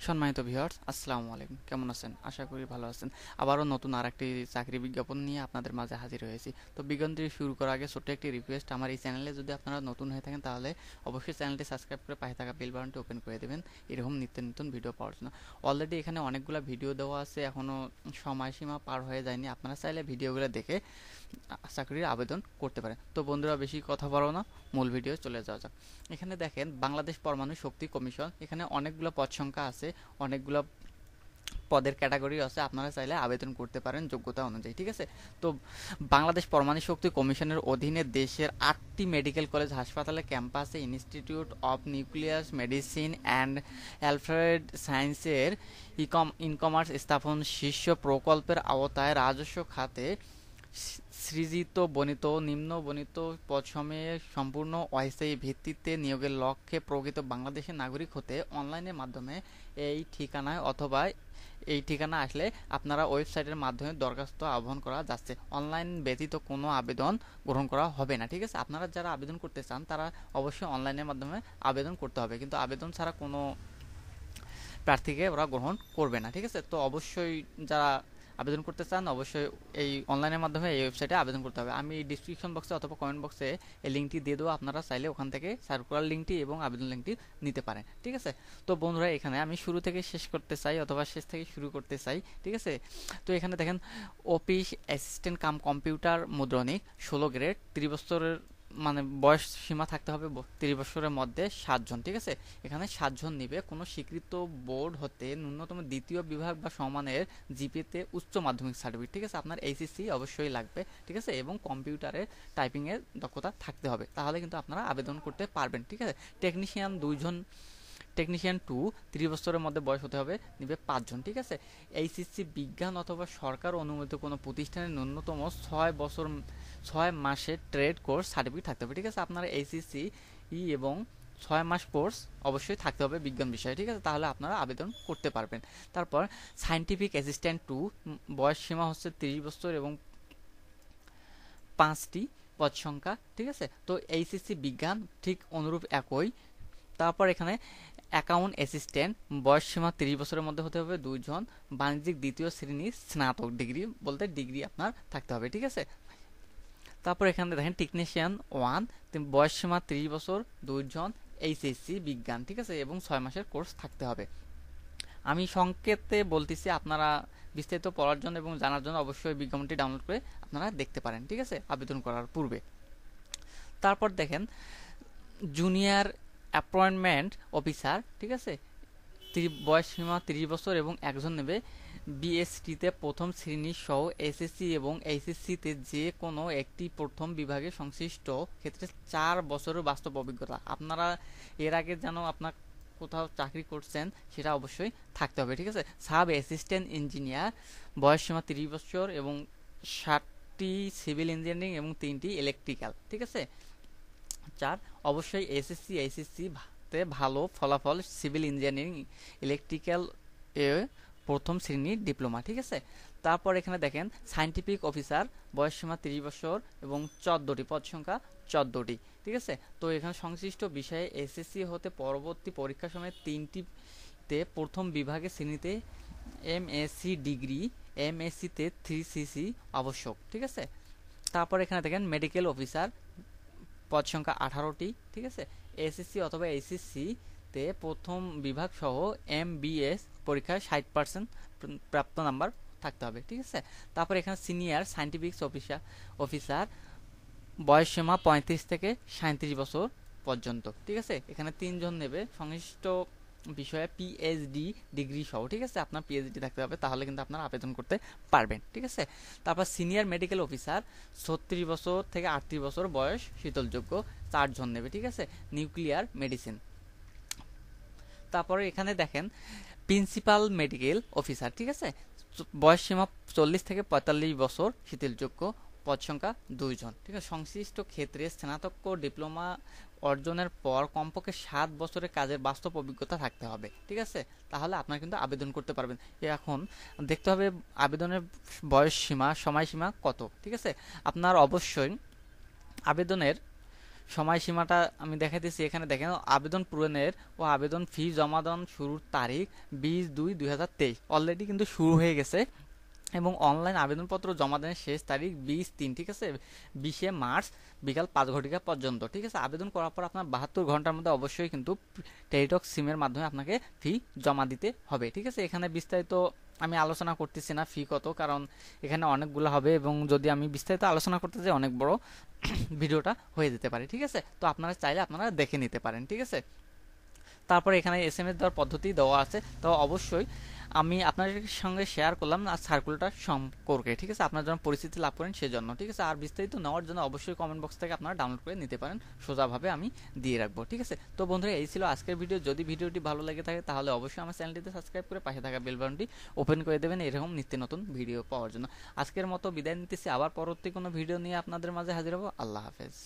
সম্মানিত ভিউয়ার্স, আসসালামু আলাইকুম। কেমন আছেন? আশা করি ভালো আছেন। আবারও নতুন আরেকটি চাকরি বিজ্ঞাপন নিয়ে আপনাদের মাঝে হাজির হয়েছি। তো বিজ্ঞাপনটি শুরু করার আগে ছোট্ট একটি রিকোয়েস্ট, আমার এই চ্যানেলে যদি আপনারা নতুন হয়ে থাকেন তাহলে অবশ্যই চ্যানেলটি সাবস্ক্রাইব করে পাশে থাকা বেল বাটনটি ওপেন করে দেবেন এরকম নিত্য নতুন ভিডিও পাওয়ার জন্য। অলরেডি এখানে অনেকগুলো ভিডিও দেওয়া আছে, এখনও সময়সীমা পার হয়ে যায়নি। আপনারা চাইলে ভিডিওগুলো দেখে চাকরির আবেদন করতে পারেন। তো বন্ধুরা, বেশি কথা বলো না, মূল ভিডিও চলে যাওয়া যাক। এখানে দেখেন, বাংলাদেশ পরমাণু শক্তি কমিশন, এখানে অনেকগুলো পদ সংখ্যা আছে, অনেকগুলো পদের ক্যাটাগরি আছে। আপনারা চাইলে আবেদন করতে পারেন যোগ্যতা অনুযায়ী, ঠিক আছে। তো বাংলাদেশ পরমাণু শক্তি কমিশনের অধীনে দেশের 8টি মেডিকেল কলেজ হাসপাতালে ক্যাম্পাসে institute of nucleus medicine and Alfred সায়েন্সের ইনকমার্স স্থাপন শীর্ষ প্রকল্পের আওতায় রাজস্ব খাতে সৃজিত বর্ণিত নিম্ন বর্ণিত পদসমূহে সম্পূর্ণ অস্থায়ী ভিত্তিতে নিয়োগের লক্ষ্যে প্রকৃত বাংলাদেশের নাগরিক হতে অনলাইনের মাধ্যমে এই ঠিকানায় অথবা এই ঠিকানা আসলে আপনারা ওয়েবসাইটের মাধ্যমে দরখাস্ত আহ্বান করা যাচ্ছে। অনলাইন ব্যতীত কোনো আবেদন গ্রহণ করা হবে না, ঠিক আছে। আপনারা যারা আবেদন করতে চান তারা অবশ্যই অনলাইনের মাধ্যমে আবেদন করতে হবে, কিন্তু আবেদন ছাড়া কোনো প্রার্থীকে ওরা গ্রহণ করবে না, ঠিক আছে। তো অবশ্যই যারা আবেদন করতে চান অবশ্যই এই অনলাইনের মাধ্যমে এই ওয়েবসাইটে আবেদন করতে হবে। আমি ডিসক্রিপশন বক্সে অথবা কমেন্ট বক্সে এই লিঙ্কটি দিয়ে দেবো, আপনারা চাইলে ওখান থেকে সার্কুলার লিঙ্কটি এবং আবেদন লিঙ্কটি নিতে পারেন, ঠিক আছে। তো বন্ধুরা, এখানে আমি শুরু থেকে শেষ করতে চাই অথবা শেষ থেকে শুরু করতে চাই, ঠিক আছে। তো এখানে দেখেন, অফিস অ্যাসিস্ট্যান্ট কাম কম্পিউটার মুদ্রণিক 16 গ্রেড, 30 বছরের মানে বয়স সীমা থাকতে হবে 30 বছরের মধ্যে 7 জন, ঠিক আছে। এখানে 7 জন নিবে। কোনো স্বীকৃত বোর্ড হতে ন্যূনতম দ্বিতীয় বিভাগ বা সমানের জিপিতে উচ্চ মাধ্যমিক সার্টিফিকেট, ঠিক আছে। আপনার এইচএসসি অবশ্যই লাগবে, ঠিক আছে, এবং কম্পিউটারে টাইপিংয়ের দক্ষতা থাকতে হবে, তাহলে কিন্তু আপনারা আবেদন করতে পারবেন, ঠিক আছে। টেকনিশিয়ান 2 জন, টেকনিশিয়ান 2 30 বছরের মধ্যে বয়স হতে হবে, নিবে 5 জন, ঠিক আছে। এইচএসসি বিজ্ঞান অথবা সরকার অনুমোদিত কোনো প্রতিষ্ঠানে ন্যূনতম 6 মাসের ট্রেড কোর্স সার্টিফিকেট থাকতে হবে, ঠিক আছে। আপনারা এইচএসসি এবং 6 মাস কোর্স অবশ্যই থাকতে হবে বিজ্ঞান বিষয়ে, ঠিক আছে, তাহলে আপনারা আবেদন করতে পারবেন। তারপর সায়েন্টিফিক অ্যাসিস্ট্যান্ট 2, বয়স সীমা হচ্ছে 30 বছর এবং 5টি পদ সংখ্যা, ঠিক আছে। তো এইচএসসি বিজ্ঞান ঠিক অনুরূপ একই। তারপর এখানে অ্যাকাউন্ট অ্যাসিস্ট্যান্ট, বয়স সীমা 30 বছরের মধ্যে হতে হবে, 2 জন, বাণিজ্যিক দ্বিতীয় শ্রেণীর স্নাতক ডিগ্রি বলতে ডিগ্রি আপনার থাকতে হবে, ঠিক আছে। তারপর এখানে দেখেন টেকনিশিয়ান 1, বয়স সীমা 30 বছর, 2 জন, এইচএসসি বিজ্ঞান, ঠিক আছে, এবং 6 মাসের কোর্স থাকতে হবে। আমি সংক্ষেপে বলতেছি, আপনারা বিস্তারিত পড়ার জন্য এবং জানার জন্য অবশ্যই বিজ্ঞাপনটি ডাউনলোড করে আপনারা দেখতে পারেন, ঠিক আছে, আবেদন করার পূর্বে। তারপর দেখেন জুনিয়র অ্যাপয়েন্টমেন্ট অফিসার, ঠিক আছে, বয়স সীমা 30 বছর এবং একজন নেবে বিএসটিতে প্রথম শ্রেণী সহ এসএসসি এবং এইচএসসিতে যে কোনো একটি প্রথম বিভাগে সংশ্লিষ্ট ক্ষেত্রে 4 বছরের বাস্তব অভিজ্ঞতা। আপনারা এর আগে যেন আপনার কোথাও চাকরি করছেন সেটা অবশ্যই থাকতে হবে, ঠিক আছে। সাব অ্যাসিস্ট্যান্ট ইঞ্জিনিয়ার, বয়স সীমা 30 বছর এবং 60টি সিভিল ইঞ্জিনিয়ারিং এবং 3টি ইলেকট্রিক্যাল, ঠিক আছে। 4, অবশ্যই এসএসসি এইচএসসি তে ভালো ফলাফল, সিভিল ইঞ্জিনিয়ারিং ইলেকট্রিক্যাল এ প্রথম শ্রেণীর ডিপ্লোমা, ঠিক আছে। তারপর এখানে দেখেন সায়েন্টিফিক অফিসার, বয়স সীমা 30 বছর এবং 14টি পদ সংখ্যা 14টি, ঠিক আছে। তো এখানে সংশ্লিষ্ট বিষয়ে এসএসসি হতে পরবর্তী পরীক্ষার সময় 3টিতে প্রথম বিভাগের শ্রেণীতে এমএসসি ডিগ্রি, এমএসসিতে 3সিসি আবশ্যক, ঠিক আছে। তারপর এখানে দেখেন মেডিকেল অফিসার, পদ সংখ্যা 18টি, ঠিক আছে। এসএসসি অথবা এইচএসসি তে প্রথম বিভাগ সহ এমবিএস পরীক্ষায় 60% প্রাপ্ত নাম্বার থাকতে হবে, ঠিক আছে। তারপর এখানে সিনিয়র সায়েন্টিফিক অফিসার, বয়স সীমা 35 থেকে 37 বছর পর্যন্ত, ঠিক আছে। এখানে 3 জন নেবে সংশ্লিষ্ট বিষয়ে পিএইচডি ডিগ্রি সহ, ঠিক আছে। আপনার পিএইচডি থাকতে হবে, তাহলে কিন্তু আপনারা আবেদন করতে পারবেন, ঠিক আছে। তারপর সিনিয়র মেডিকেল অফিসার, 36 বছর থেকে 38 বছর বয়স, শীতলযোগ্য, 4 জন নেবে, ঠিক আছে, নিউক্লিয়ার মেডিসিন। তারপরে এখানে দেখেন প্রিন্সিপাল মেডিকেল অফিসার, ঠিক আছে, বয়স সীমা 40 থেকে 45 বছর, শীতলযোগ্য, পদ সংখ্যা 2 জন, ঠিক আছে। সংশ্লিষ্ট ক্ষেত্রে স্নাতক ডিপ্লোমা অর্জনের পর কমপক্ষে 7 বছরের কাজের বাস্তব অভিজ্ঞতা থাকতে হবে, ঠিক আছে, তাহলে আপনারা কিন্তু আবেদন করতে পারবেন। এখন দেখতে হবে আবেদনের বয়স সীমা, সময়সীমা কত, ঠিক আছে। আপনার অবশ্যই আবেদনের সময়সীমাটা আমি দেখাইতেছি এখানে দেখেন। আবেদন পূরণের ও আবেদন ফি জমাদান শুরুর তারিখ 20/2/2023 অলরেডি কিন্তু শুরু হয়ে গেছে এবং অনলাইন আবেদনপত্র জমা দেওয়ার শেষ তারিখ 20/3, ঠিক আছে, 20শে মার্চ বিকাল 5 ঘটিকা পর্যন্ত, ঠিক আছে। আবেদন করার পর আপনার 72 ঘন্টার মধ্যে অবশ্যই কিন্তু টেলিটক সিমের মাধ্যমে আপনাকে ফি জমা দিতে হবে, ঠিক আছে। এখানে বিস্তারিত আমি আলোচনা করতেছি না ফি কত, কারণ এখানে অনেকগুলো হবে এবং যদি আমি বিস্তারিত আলোচনা করতে যাই অনেক বড় ভিডিওটা হয়ে যেতে পারে, ঠিক আছে। তো আপনারা চাইলে আপনারা দেখে নিতে পারেন, ঠিক আছে। তারপরে এখানে এসএমএস দেওয়ার পদ্ধতি দেওয়া আছে, তো অবশ্যই আমি আপনাদের সঙ্গে শেয়ার করলাম আর সার্কুলারটা সম্পর্কে, ঠিক আছে, আপনার জন্য পরিস্থিতি লাভ করেন সেজন্য, ঠিক আছে। আর বিস্তারিত নেওয়ার জন্য অবশ্যই কমেন্ট বক্স থেকে আপনারা ডাউনলোড করে নিতে পারেন, সোজাভাবে আমি দিয়ে রাখবো, ঠিক আছে। তো বন্ধুরা এই ছিল আজকের ভিডিও। যদি ভিডিওটি ভালো লেগে থাকে তাহলে অবশ্যই আমার চ্যানেলটিতে সাবস্ক্রাইব করে পাশে থাকা বেল বাটনটি ওপেন করে দেবেন এরকম নিত্য নতুন ভিডিও পাওয়ার জন্য। আজকের মতো বিদায় নিতেছি, আবার পরবর্তী কোনো ভিডিও নিয়ে আপনাদের মাঝে হাজির হবো। আল্লাহ হাফেজ।